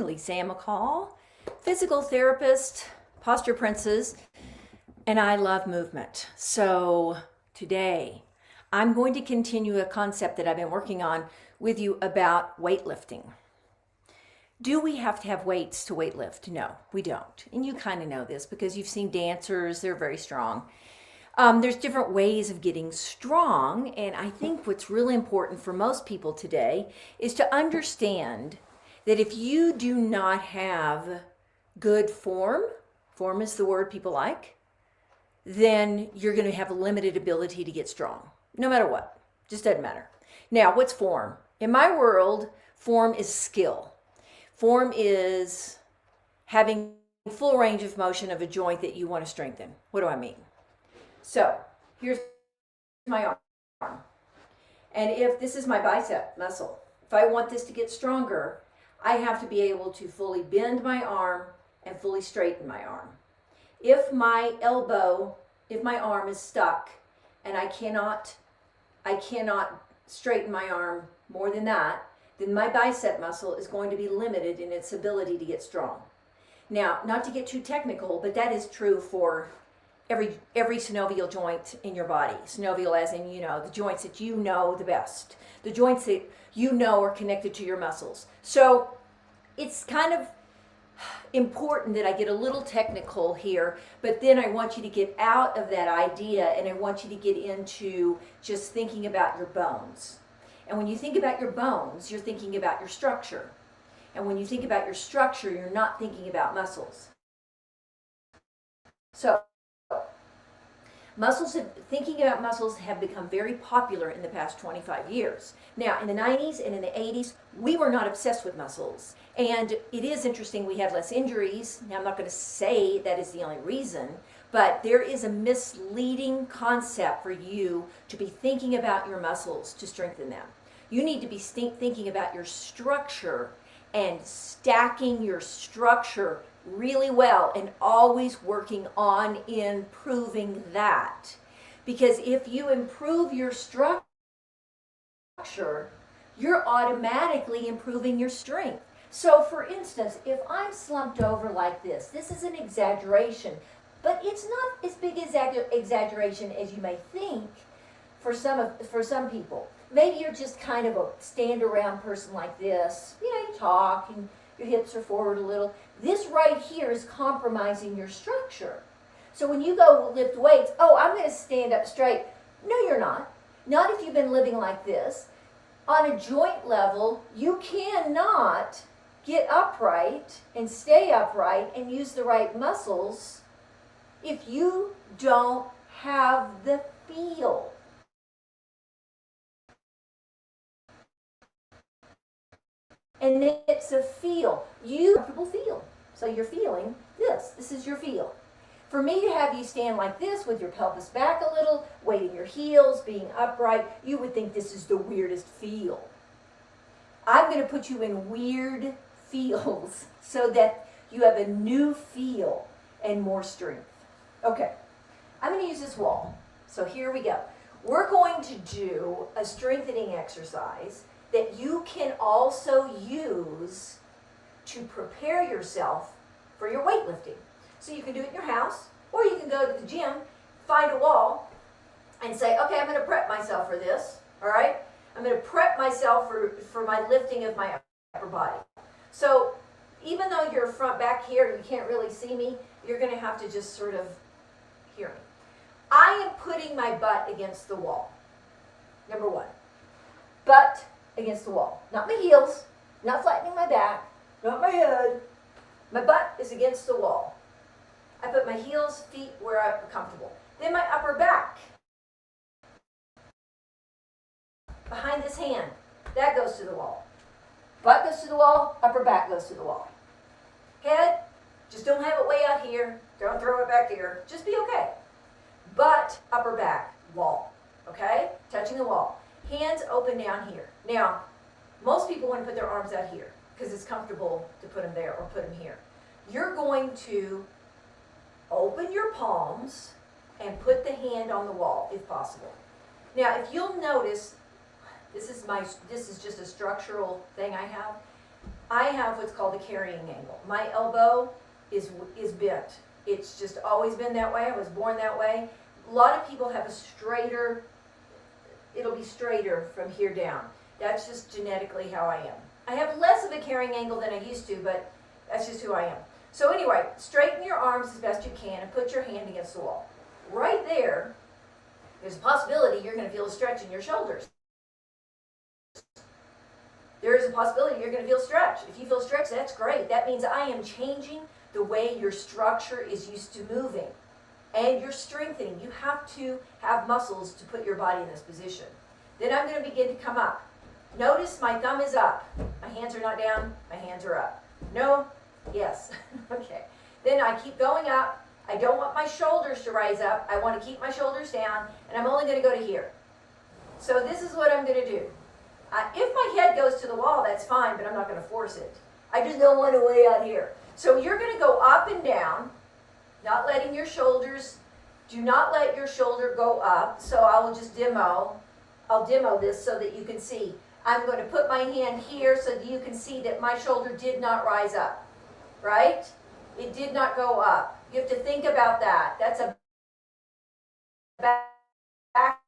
Lisa McCall, physical therapist, posture princess, and I love movement. So today I'm going to continue a concept that I've been working on with you about weightlifting. Do we have to have weights to weightlift? No, we don't. And you kind of know this because you've seen dancers, they're very strong. There's different ways of getting strong, and I think what's really important for most people today is to understand that if you do not have good form is the word people like, then you're going to have a limited ability to get strong, no matter what. Just doesn't matter. Now, what's form? In my world, form is skill. Form is having full range of motion of a joint that you want to strengthen. What do I mean? So here's my arm. And if this is my bicep muscle, if I want this to get stronger, I have to be able to fully bend my arm and fully straighten my arm. If my arm is stuck and I cannot straighten my arm more than that, then my bicep muscle is going to be limited in its ability to get strong. Now, not to get too technical, but that is true for every synovial joint in your body. Synovial as in, the joints that you know the best. The joints that you know are connected to your muscles. So it's kind of important that I get a little technical here, but then I want you to get out of that idea and I want you to get into just thinking about your bones. And when you think about your bones, you're thinking about your structure. And when you think about your structure, you're not thinking about muscles. So thinking about muscles have become very popular in the past 25 years. Now, in the 90s and in the 80s, we were not obsessed with muscles. And it is interesting we had less injuries. Now, I'm not going to say that is the only reason, but there is a misleading concept for you to be thinking about your muscles to strengthen them. You need to be thinking about your structure and stacking your structure really well and always working on improving that. Because if you improve your structure, you're automatically improving your strength. So for instance, if I'm slumped over like this is an exaggeration, but it's not as big as exaggeration as you may think for some people. Maybe you're just kind of a stand around person like this. You talk and your hips are forward a little. This right here is compromising your structure. So when you go lift weights, I'm going to stand up straight. No, you're not. Not if you've been living like this. On a joint level, you cannot get upright and stay upright and use the right muscles if you don't have the feel. And it's a feel. Comfortable feel. So you're feeling this. This is your feel. For me to have you stand like this with your pelvis back a little, weighting your heels, being upright, you would think this is the weirdest feel. I'm going to put you in weird feels so that you have a new feel and more strength. Okay, I'm going to use this wall. So here we go. We're going to do a strengthening exercise that you can also use to prepare yourself for your weightlifting. So you can do it in your house, or you can go to the gym, find a wall, and say, okay, I'm going to prep myself for this, all right? I'm going to prep myself for my lifting of my upper body. So even though you're front back here, you can't really see me, you're going to have to just sort of hear me. I am putting my butt against the wall. Number one, butt against the wall. Not my heels, not flattening my back, not my head. My butt is against the wall. I put my heels, feet where I'm comfortable. Then my upper back. Behind this hand, that goes to the wall. Butt goes to the wall, upper back goes to the wall. Head, just don't have it way out here. Don't throw it back here. Just be okay. Butt, upper back, wall. Okay? Touching the wall. Hands open down here. Now, most people want to put their arms out here because it's comfortable to put them there or put them here. You're going to open your palms and put the hand on the wall if possible. Now, if you'll notice, this is just a structural thing I have. I have what's called a carrying angle. My elbow is bent. It's just always been that way. I was born that way. A lot of people have a straighter, it'll be straighter from here down. That's just genetically how I am. I have less of a carrying angle than I used to, but that's just who I am. So anyway, straighten your arms as best you can and put your hand against the wall. Right there, there's a possibility you're going to feel a stretch in your shoulders. There is a possibility you're going to feel stretch. If you feel stretch, that's great. That means I am changing the way your structure is used to moving. And you're strengthening. You have to have muscles to put your body in this position. Then I'm going to begin to come up. Notice my thumb is up. My hands are not down. My hands are up. No? Yes. Okay. Then I keep going up. I don't want my shoulders to rise up. I want to keep my shoulders down. And I'm only going to go to here. So this is what I'm going to do. If my head goes to the wall, that's fine, but I'm not going to force it. I just don't want to way out here. So you're going to go up and down, not letting your shoulders, do not let your shoulder go up. So I will just I'll demo this so that you can see. I'm going to put my hand here so that you can see that my shoulder did not rise up, right? It did not go up. You have to think about that. That's a back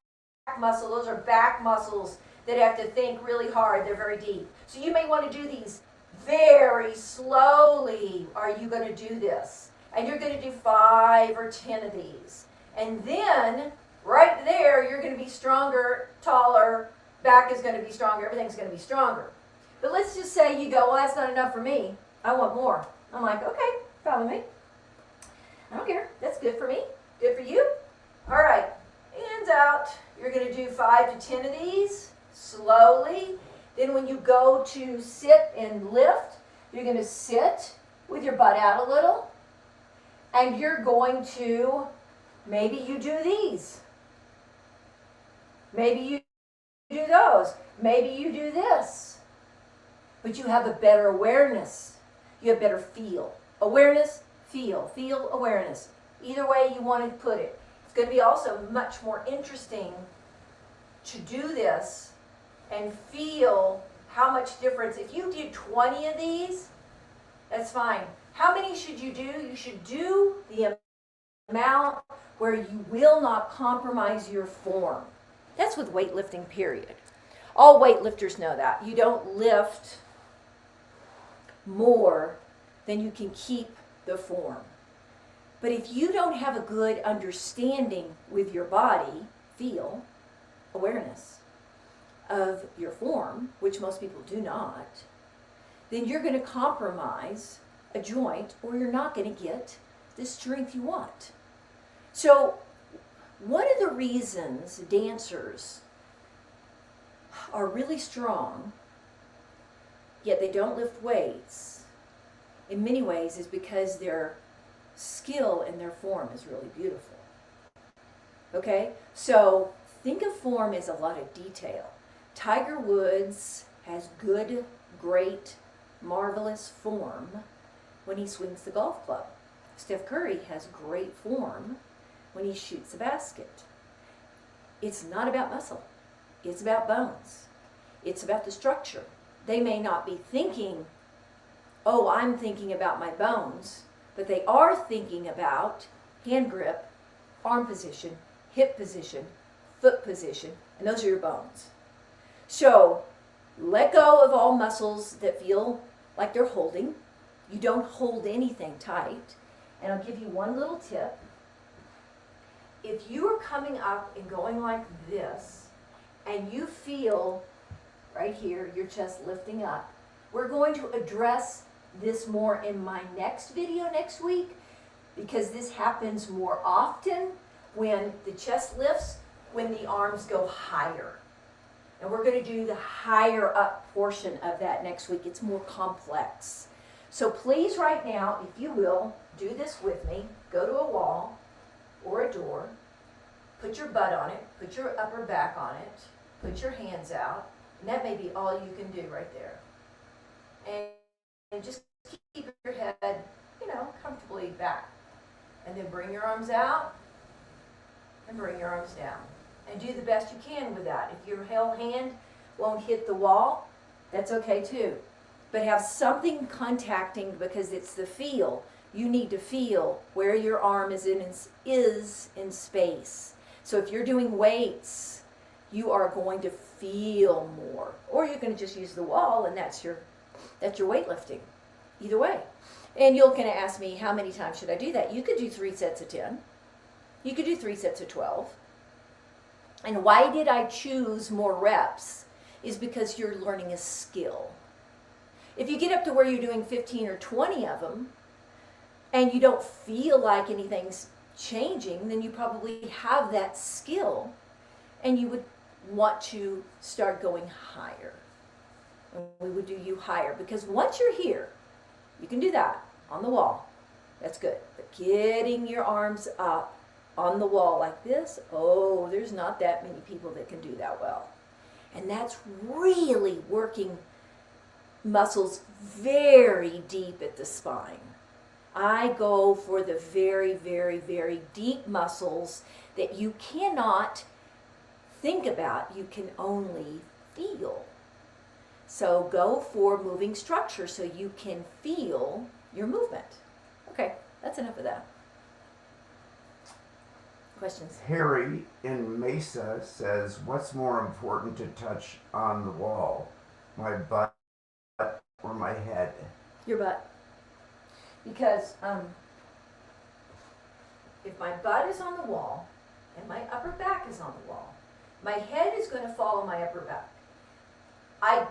muscle. Those are back muscles that have to think really hard. They're very deep. So you may want to do these very slowly. Are you going to do this? And you're going to do 5 or 10 of these. And then, right there, you're going to be stronger, taller, back is going to be stronger, everything's going to be stronger. But let's just say you go, well, that's not enough for me. I want more. I'm like, okay, follow me. I don't care. That's good for me. Good for you. All right, hands out. You're going to do 5 to 10 of these. Slowly. Then when you go to sit and lift, you're going to sit with your butt out a little. And you're going to, maybe you do these. Maybe you do those. Maybe you do this. But you have a better awareness. You have better feel. Awareness, feel. Feel, awareness. Either way you want to put it. It's going to be also much more interesting to do this and feel how much difference. If you did 20 of these, that's fine. How many should you do? You should do the amount where you will not compromise your form. That's with weightlifting, period. All weightlifters know that. You don't lift more than you can keep the form. But if you don't have a good understanding with your body, feel, awareness of your form, which most people do not, then you're going to compromise a joint or you're not going to get the strength you want. So one of the reasons dancers are really strong, yet they don't lift weights, in many ways is because their skill and their form is really beautiful. Okay? So think of form as a lot of detail. Tiger Woods has good, great, marvelous form when he swings the golf club. Steph Curry has great form when he shoots a basket. It's not about muscle. It's about bones. It's about the structure. They may not be thinking, oh, I'm thinking about my bones, but they are thinking about hand grip, arm position, hip position, foot position, and those are your bones. So let go of all muscles that feel like they're holding. You don't hold anything tight. And I'll give you one little tip. If you are coming up and going like this, and you feel right here, your chest lifting up, we're going to address this more in my next video next week, because this happens more often when the chest lifts, when the arms go higher. And we're going to do the higher up portion of that next week. It's more complex. So please right now, if you will, do this with me. Go to a wall or a door. Put your butt on it. Put your upper back on it. Put your hands out. And that may be all you can do right there. And just keep your head, comfortably back. And then bring your arms out and bring your arms down. And do the best you can with that. If your hand won't hit the wall, that's okay too. but have something contacting because it's the feel. You need to feel where your arm is in space. So if you're doing weights, you are going to feel more. Or you can just use the wall and that's your weightlifting. Either way. And you're going to ask me, how many times should I do that? You could do 3 sets of 10. You could do 3 sets of 12. And why did I choose more reps? Is because you're learning a skill. If you get up to where you're doing 15 or 20 of them, and you don't feel like anything's changing, then you probably have that skill, and you would want to start going higher. And we would do you higher, because once you're here, you can do that on the wall. That's good. But getting your arms up on the wall like this, oh, there's not that many people that can do that well. And that's really working muscles very deep at the spine. I go for the very, very, very deep muscles that you cannot think about, you can only feel. So go for moving structure so you can feel your movement. Okay, that's enough of that. Questions? Harry in Mesa says, what's more important to touch on the wall, my butt or my head? Your butt. Because if my butt is on the wall and my upper back is on the wall, my head is going to follow my upper back. I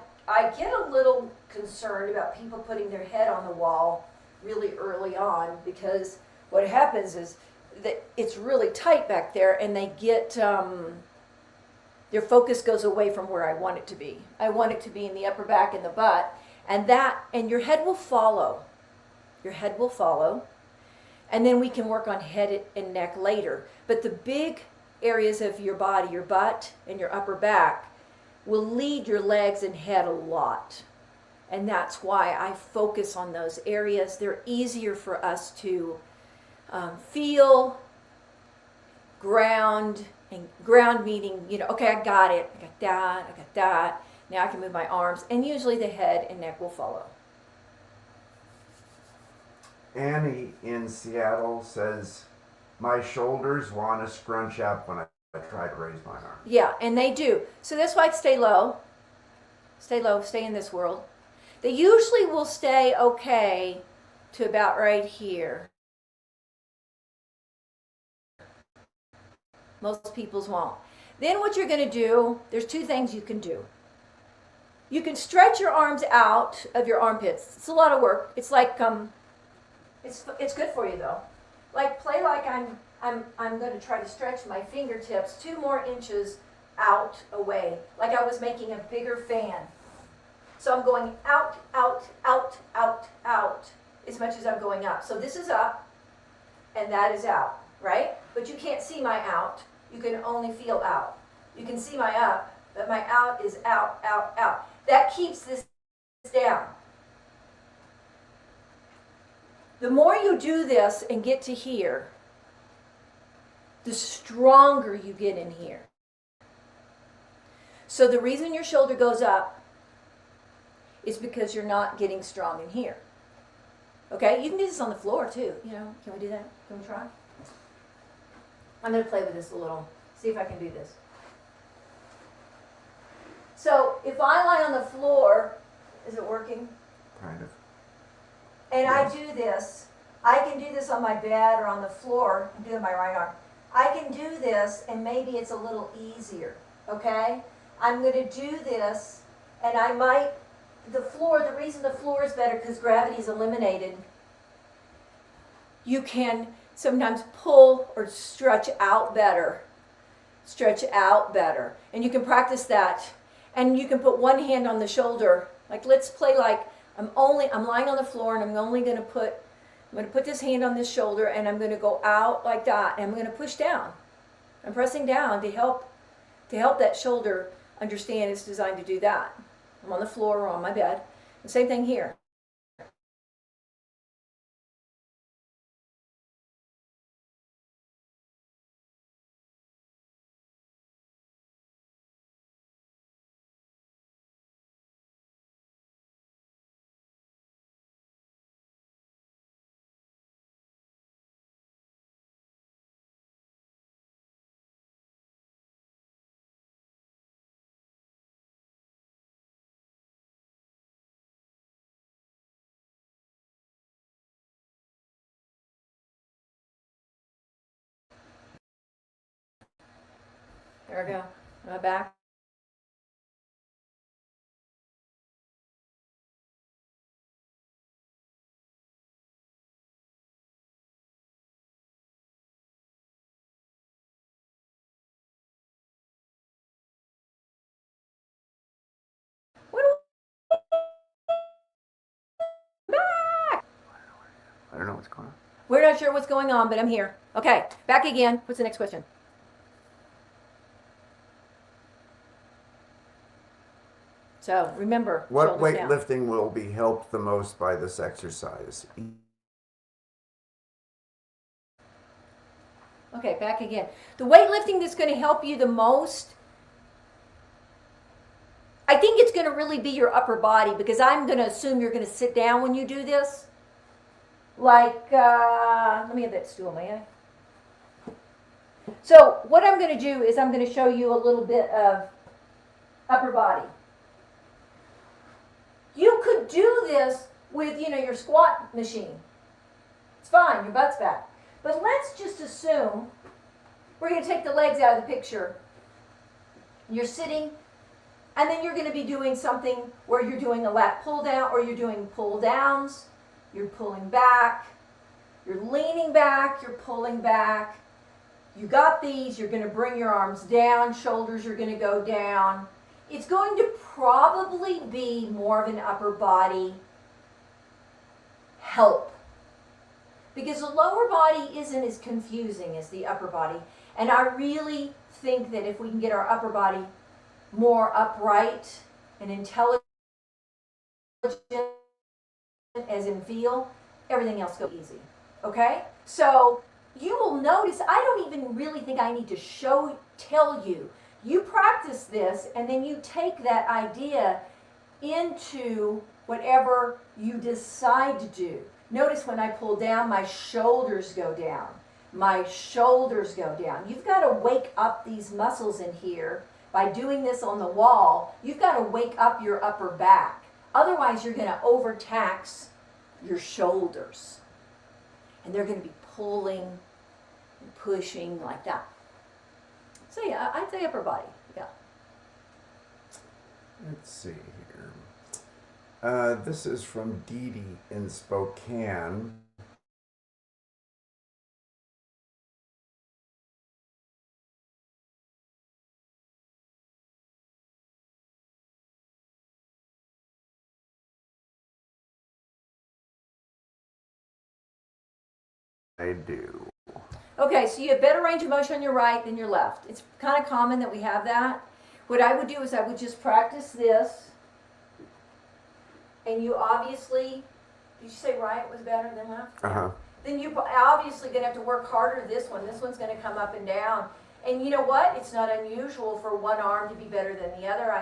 get a little concerned about people putting their head on the wall really early on, because what happens is that it's really tight back there and they get, their focus goes away from where I want it to be. I want it to be in the upper back and the butt, and your head will follow. Your head will follow, and then we can work on head and neck later. But the big areas of your body, your butt and your upper back, will lead your legs and head a lot. And that's why I focus on those areas. They're easier for us to feel, ground, and ground meaning, okay, I got it, I got that, now I can move my arms, and usually the head and neck will follow. Annie in Seattle says, my shoulders want to scrunch up when I try to raise my arm. Yeah, and they do. So that's why I stay low. Stay low, stay in this world. They usually will stay okay to about right here. Most people's won't. Then what you're going to do, there's 2 things you can do. You can stretch your arms out of your armpits. It's a lot of work. It's like it's good for you though. Like play like I'm going to try to stretch my fingertips 2 more inches out away, like I was making a bigger fan. So I'm going out, out, out, out, out as much as I'm going up. So this is up and that is out, right? But you can't see my out. You can only feel out. You can see my up, but my out is out, out, out. That keeps this down. The more you do this and get to here, the stronger you get in here. So the reason your shoulder goes up is because you're not getting strong in here. Okay, you can do this on the floor too. Can we do that? Can we try? I'm going to play with this a little, see if I can do this. So if I lie on the floor, is it working? Kind of. And Yes. I do this. I can do this on my bed or on the floor. I'm doing my right arm. I can do this, and maybe it's a little easier. Okay? I'm going to do this, and the reason the floor is better because gravity is eliminated. You can sometimes pull or stretch out better. Stretch out better. And you can practice that. And you can put one hand on the shoulder. Like let's play like I'm lying on the floor and I'm going to put this hand on this shoulder and I'm going to go out like that and I'm going to push down. I'm pressing down to help that shoulder understand it's designed to do that. I'm on the floor or on my bed. The same thing here. There we go. My back. What do back? I don't know what's going on. We're not sure what's going on, but I'm here. Okay, back again. What's the next question? So remember, What shoulders down. weightlifting will be helped the most by this exercise? Okay, back again. The weightlifting that's going to help you the most, I think it's going to really be your upper body, because I'm going to assume you're going to sit down when you do this. Like, let me have that stool, may I? So what I'm going to do is I'm going to show you a little bit of upper body. You could do this with, your squat machine. It's fine, your butt's back. But let's just assume we're going to take the legs out of the picture. You're sitting, and then you're going to be doing something where you're doing a lat pull down, or you're doing pull downs. You're pulling back. You're leaning back. You're pulling back. You got these. You're going to bring your arms down. Shoulders are going to go down. It's going to probably be more of an upper body help, because the lower body isn't as confusing as the upper body. And I really think that if we can get our upper body more upright and intelligent, as in feel, everything else goes easy. Okay? So you will notice, I don't even really think I need to tell you. You practice this, and then you take that idea into whatever you decide to do. Notice when I pull down, my shoulders go down. My shoulders go down. You've got to wake up these muscles in here. By doing this on the wall, you've got to wake up your upper back. Otherwise, you're going to overtax your shoulders. And they're going to be pulling and pushing like that. So yeah, I'd say upper body, yeah. Let's see here. This is from Dee Dee in Spokane. I do. Okay, so you have better range of motion on your right than your left. It's kind of common that we have that. What I would do is I would just practice this. And you obviously, did you say right was better than left? Uh-huh. Then you obviously going to have to work harder this one. This one's going to come up and down. And you know what? It's not unusual for one arm to be better than the other.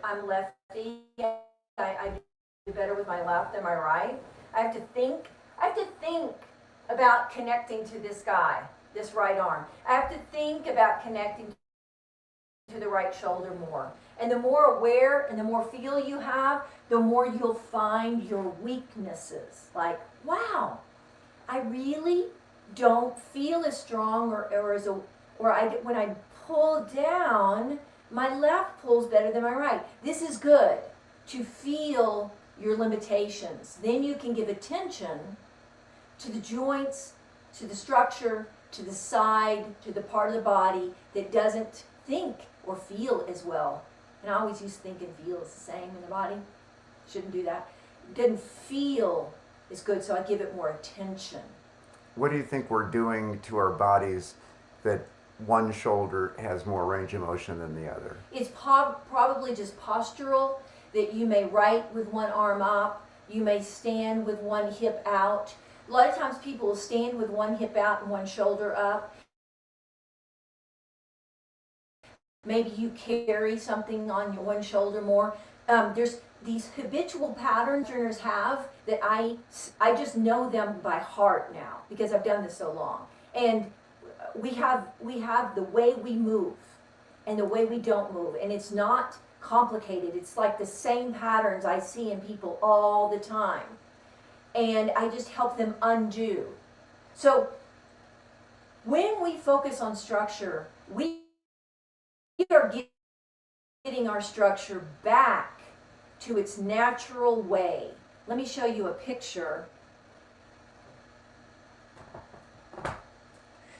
I'm lefty. I do better with my left than my right. I have to think about connecting to this guy, this right arm. I have to think about connecting to the right shoulder more. And the more aware and the more feel you have, the more you'll find your weaknesses. Like, wow, I really don't feel as strong when I pull down, my left pulls better than my right. This is good to feel your limitations. Then you can give attention to the joints, to the structure, to the side, to the part of the body that doesn't think or feel as well. And I always use think and feel as the same in the body. Shouldn't do that. It doesn't feel as good, so I give it more attention. What do you think we're doing to our bodies that one shoulder has more range of motion than the other? It's probably just postural, that you may write with one arm up, you may stand with one hip out. A lot of times people will stand with one hip out and one shoulder up. Maybe you carry something on your one shoulder more. There's these habitual patterns learners have that I just know them by heart now because I've done this so long. And we have the way we move and the way we don't move, and it's not complicated. It's like the same patterns I see in people all the time, and I just help them undo. So when we focus on structure, we are getting our structure back to its natural way. Let me show you a picture.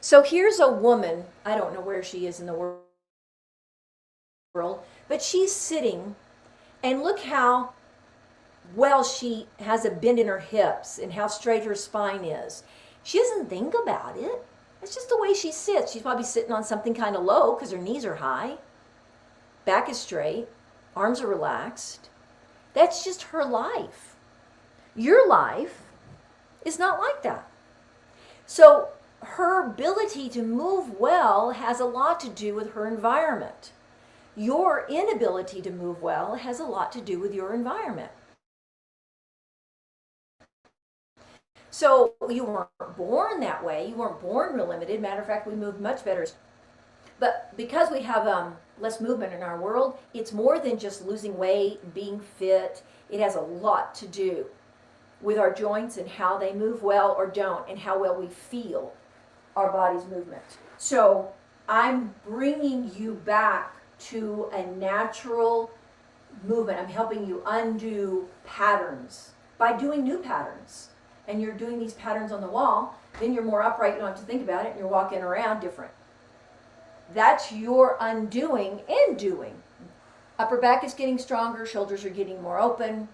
So here's a woman, I don't know where she is in the world, but she's sitting, and look how well she has a bend in her hips and how straight her spine is. She doesn't think about it. It's just the way she sits. She's probably sitting on something kind of low because her knees are high. Back is straight. Arms are relaxed. That's just her life. Your life is not like that. So her ability to move well has a lot to do with her environment. Your inability to move well has a lot to do with your environment. So you weren't born that way. You weren't born real limited. Matter of fact, we moved much better. But because we have less movement in our world, it's more than just losing weight and being fit. It has a lot to do with our joints and how they move well or don't, and how well we feel our body's movement. So I'm bringing you back to a natural movement. I'm helping you undo patterns by doing new patterns. And you're doing these patterns on the wall, then you're more upright, you don't have to think about it, and you're walking around different. That's your undoing and doing. Upper back is getting stronger, shoulders are getting more open,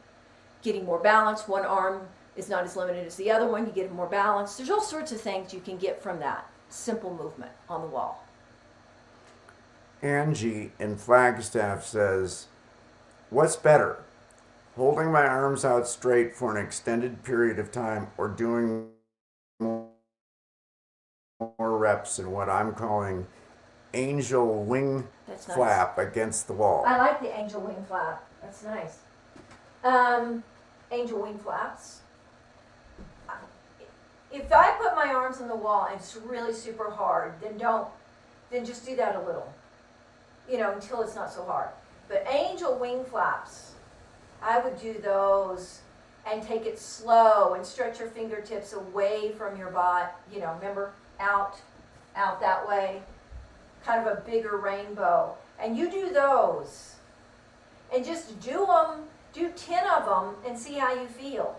getting more balance. One arm is not as limited as the other one, you get more balance. There's all sorts of things you can get from that simple movement on the wall. Angie in Flagstaff says, what's better, holding my arms out straight for an extended period of time or doing more reps in what I'm calling angel wing flap against the wall? I like the angel wing flap. That's nice. Angel wing flaps. If I put my arms on the wall and it's really super hard, then just do that a little, until it's not so hard. But angel wing flaps, I would do those and take it slow and stretch your fingertips away from your body, remember, out that way, kind of a bigger rainbow. And you do those and just do 10 of them and see how you feel.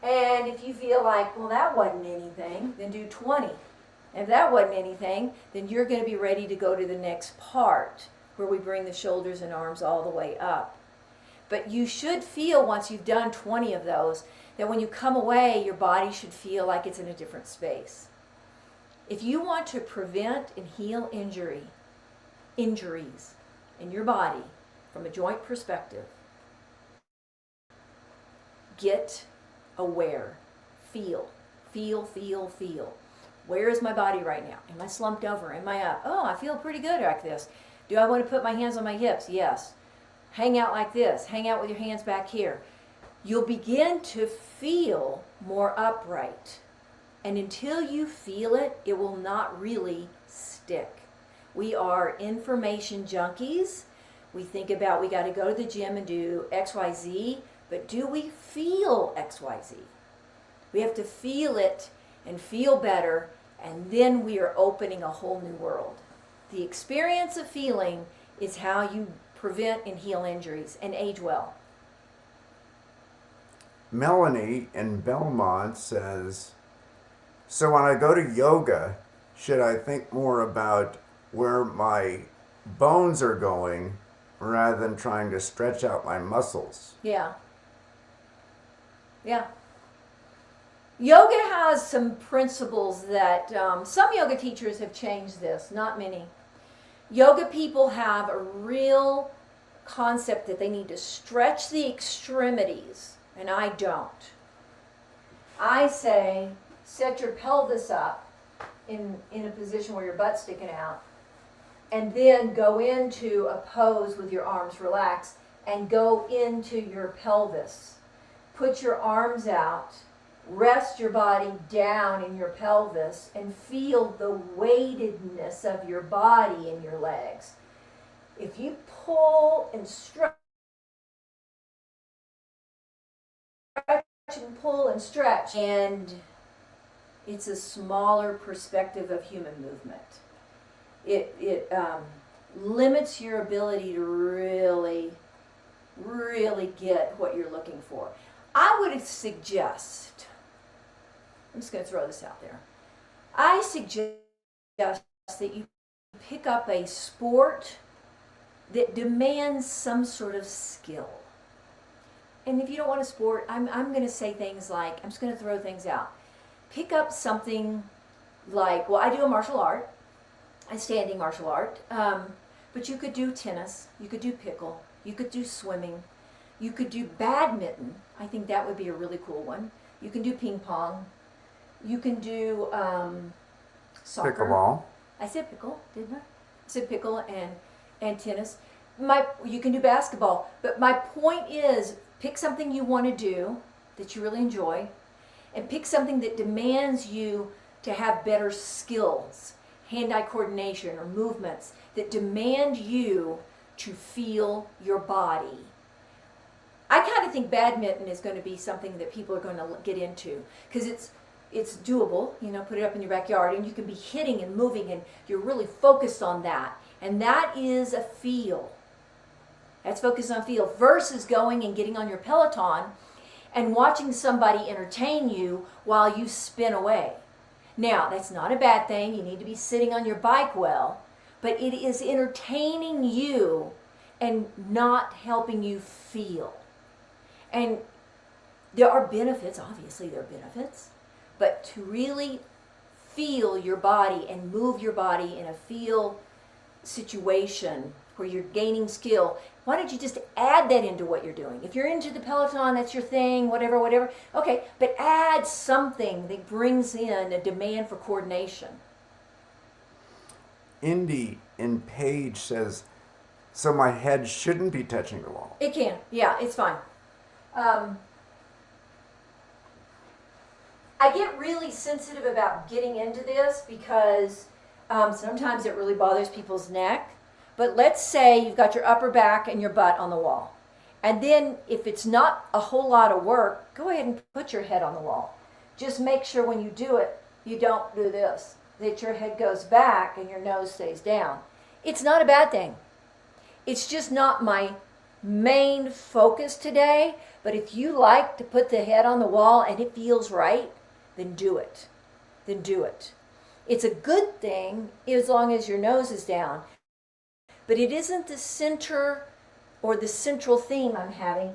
And if you feel like, well, that wasn't anything, then do 20. If that wasn't anything, then you're going to be ready to go to the next part where we bring the shoulders and arms all the way up. But you should feel, once you've done 20 of those, that when you come away, your body should feel like it's in a different space. If you want to prevent and heal injuries in your body from a joint perspective, get aware. Feel. Where is my body right now? Am I slumped over? Am I up? Oh, I feel pretty good like this. Do I want to put my hands on my hips? Yes. Hang out like this. Hang out with your hands back here. You'll begin to feel more upright. And until you feel it, it will not really stick. We are information junkies. We think about we got to go to the gym and do XYZ, but do we feel XYZ? We have to feel it and feel better, and then we are opening a whole new world. The experience of feeling is how you prevent and heal injuries and age well. Melanie in Belmont says, so when I go to yoga, should I think more about where my bones are going rather than trying to stretch out my muscles? Yeah. Yoga has some principles that some yoga teachers have changed this, not many. Yoga people have a real concept that they need to stretch the extremities, and I don't. I say set your pelvis up in a position where your butt's sticking out, and then go into a pose with your arms relaxed and go into your pelvis. Put your arms out, rest your body down in your pelvis, and feel the weightedness of your body in your legs. If you pull and stretch and pull and stretch, and it's a smaller perspective of human movement. It limits your ability to really get what you're looking for. I would suggest, I'm just going to throw this out there. I suggest that you pick up a sport that demands some sort of skill. And if you don't want a sport, I'm going to say things like, I'm just going to throw things out. Pick up something like, well, I do a martial art, a standing martial art, but you could do tennis, you could do pickle, you could do swimming, you could do badminton. I think that would be a really cool one. You can do ping pong. You can do soccer. Pickleball. I said pickle, didn't I? I said pickle and tennis. You can do basketball. But my point is, pick something you want to do that you really enjoy, and pick something that demands you to have better skills, hand-eye coordination or movements that demand you to feel your body. I kind of think badminton is going to be something that people are going to get into because it's doable. You know, put it up in your backyard and you can be hitting and moving and you're really focused on that. And that is a feel. That's focused on feel versus going and getting on your Peloton and watching somebody entertain you while you spin away. Now, that's not a bad thing. You need to be sitting on your bike well, but it is entertaining you and not helping you feel. And there are benefits, obviously there are benefits, but to really feel your body and move your body in a feel situation where you're gaining skill, why don't you just add that into what you're doing? If you're into the Peloton, that's your thing, whatever, okay, but add something that brings in a demand for coordination. Indy in Page says, so my head shouldn't be touching the wall. It can, yeah, it's fine. I get really sensitive about getting into this because sometimes it really bothers people's neck. But let's say you've got your upper back and your butt on the wall. And then if it's not a whole lot of work, go ahead and put your head on the wall. Just make sure when you do it, you don't do this, that your head goes back and your nose stays down. It's not a bad thing. It's just not my main focus today. But if you like to put the head on the wall and it feels right, then do it. Then do it. It's a good thing as long as your nose is down. But it isn't the center or the central theme I'm having,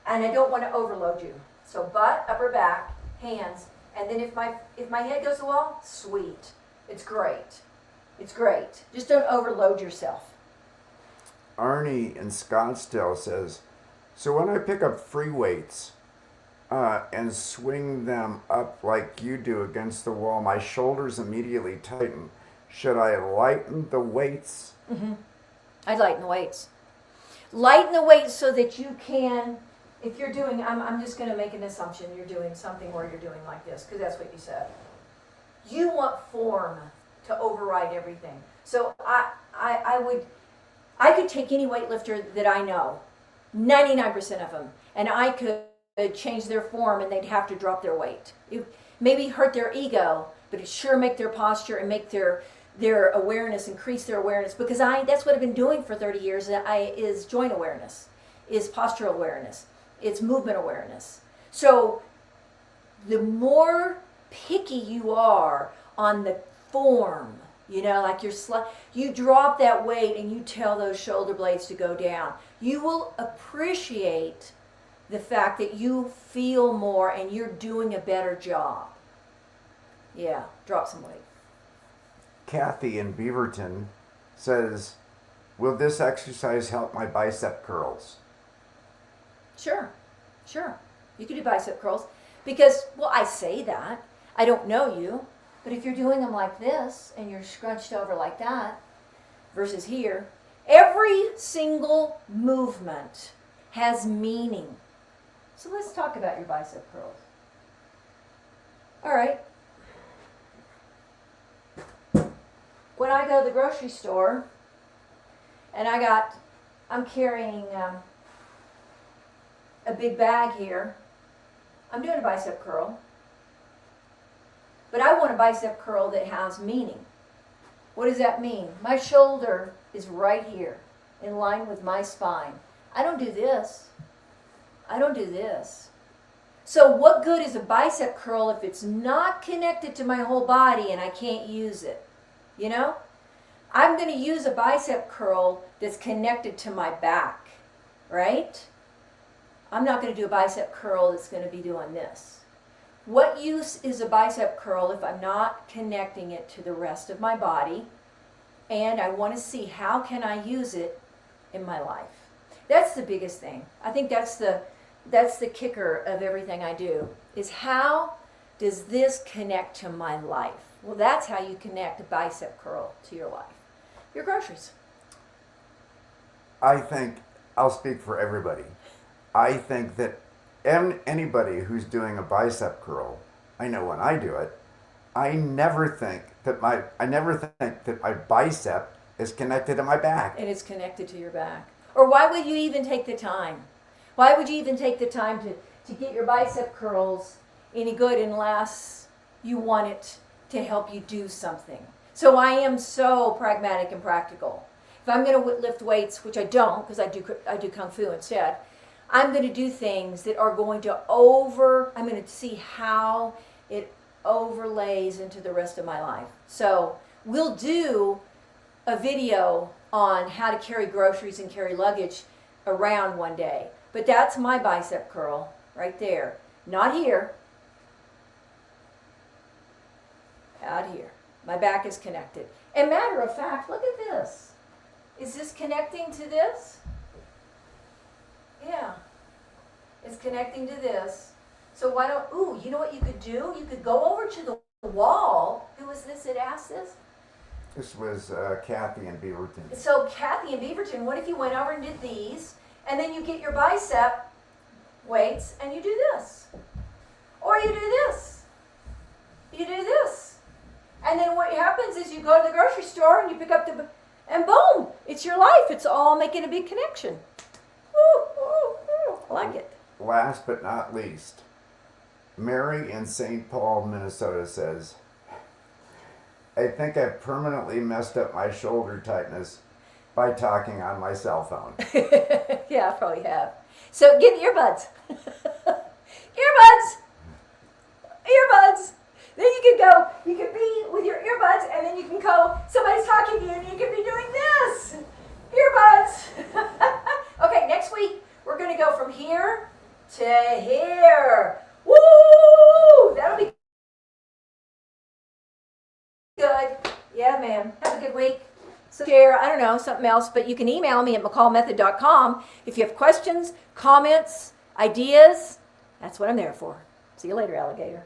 and I don't want to overload you. So butt, upper back, hands, and then if my head goes to the wall, sweet. It's great. It's great. Just don't overload yourself. Arnie in Scottsdale says, so when I pick up free weights and swing them up like you do against the wall, my shoulders immediately tighten. Should I lighten the weights? Mm-hmm. I'd lighten the weights. Lighten the weights so that you can, if you're doing, I'm just going to make an assumption you're doing something where you're doing like this, because that's what you said. You want form to override everything. So I could take any weightlifter that I know, 99% of them, and I could change their form and they'd have to drop their weight. It maybe hurt their ego, but it sure make their posture and make their awareness, increase their awareness, because that's what I've been doing for 30 years is joint awareness, is postural awareness, it's movement awareness. So the more picky you are on the form, you know, like you drop that weight and you tell those shoulder blades to go down, you will appreciate the fact that you feel more and you're doing a better job. Yeah, drop some weight. Kathy in Beaverton says, will this exercise help my bicep curls? Sure. You can do bicep curls because, well, I say that. I don't know you, but if you're doing them like this and you're scrunched over like that versus here, every single movement has meaning. So let's talk about your bicep curls. All right. When I go to the grocery store and I'm carrying a big bag here, I'm doing a bicep curl. But I want a bicep curl that has meaning. What does that mean? My shoulder is right here, in line with my spine. I don't do this. I don't do this. So what good is a bicep curl if it's not connected to my whole body and I can't use it? You know? I'm going to use a bicep curl that's connected to my back, right? I'm not going to do a bicep curl that's going to be doing this. What use is a bicep curl if I'm not connecting it to the rest of my body? And I want to see how can I use it in my life. That's the biggest thing. I think that's the kicker of everything I do, is how does this connect to my life? Well, that's how you connect a bicep curl to your life. Your groceries. I think, I'll speak for everybody. I think that anybody who's doing a bicep curl, I know when I do it, I never think that my bicep is connected to my back. And it's connected to your back. Or why would you even take the time? Why would you even take the time to get your bicep curls any good unless you want it to help you do something? So I am so pragmatic and practical. If I'm going to lift weights, which I don't because I do Kung Fu instead, I'm going to do things that are going to I'm going to see how it overlays into the rest of my life. So we'll do a video on how to carry groceries and carry luggage around one day. But that's my bicep curl right there. Not here. Out here. My back is connected. And matter of fact, look at this. Is this connecting to this? Yeah. It's connecting to this. So why don't, you know what you could do? You could go over to the wall. Who was this that asked this? This was Kathy in Beaverton. So Kathy in Beaverton, what if you went over and did these, and then you get your bicep weights and you do this? Or you do this. You do this. And then what happens is you go to the grocery store and you pick up and boom, it's your life. It's all making a big connection. Ooh, ooh, ooh. I like it. Last but not least, Mary in St. Paul, Minnesota says, I think I've permanently messed up my shoulder tightness by talking on my cell phone. Yeah, I probably have. So get earbuds. Earbuds. Earbuds. Then you could be with your earbuds and then you can go, somebody's talking to you and you can be doing this. Earbuds. Okay, next week we're going to go from here to here. Woo! That'll be good. Yeah, man. Have a good week. So share, I don't know, something else, but you can email me at mccallmethod.com if you have questions, comments, ideas. That's what I'm there for. See you later, alligator.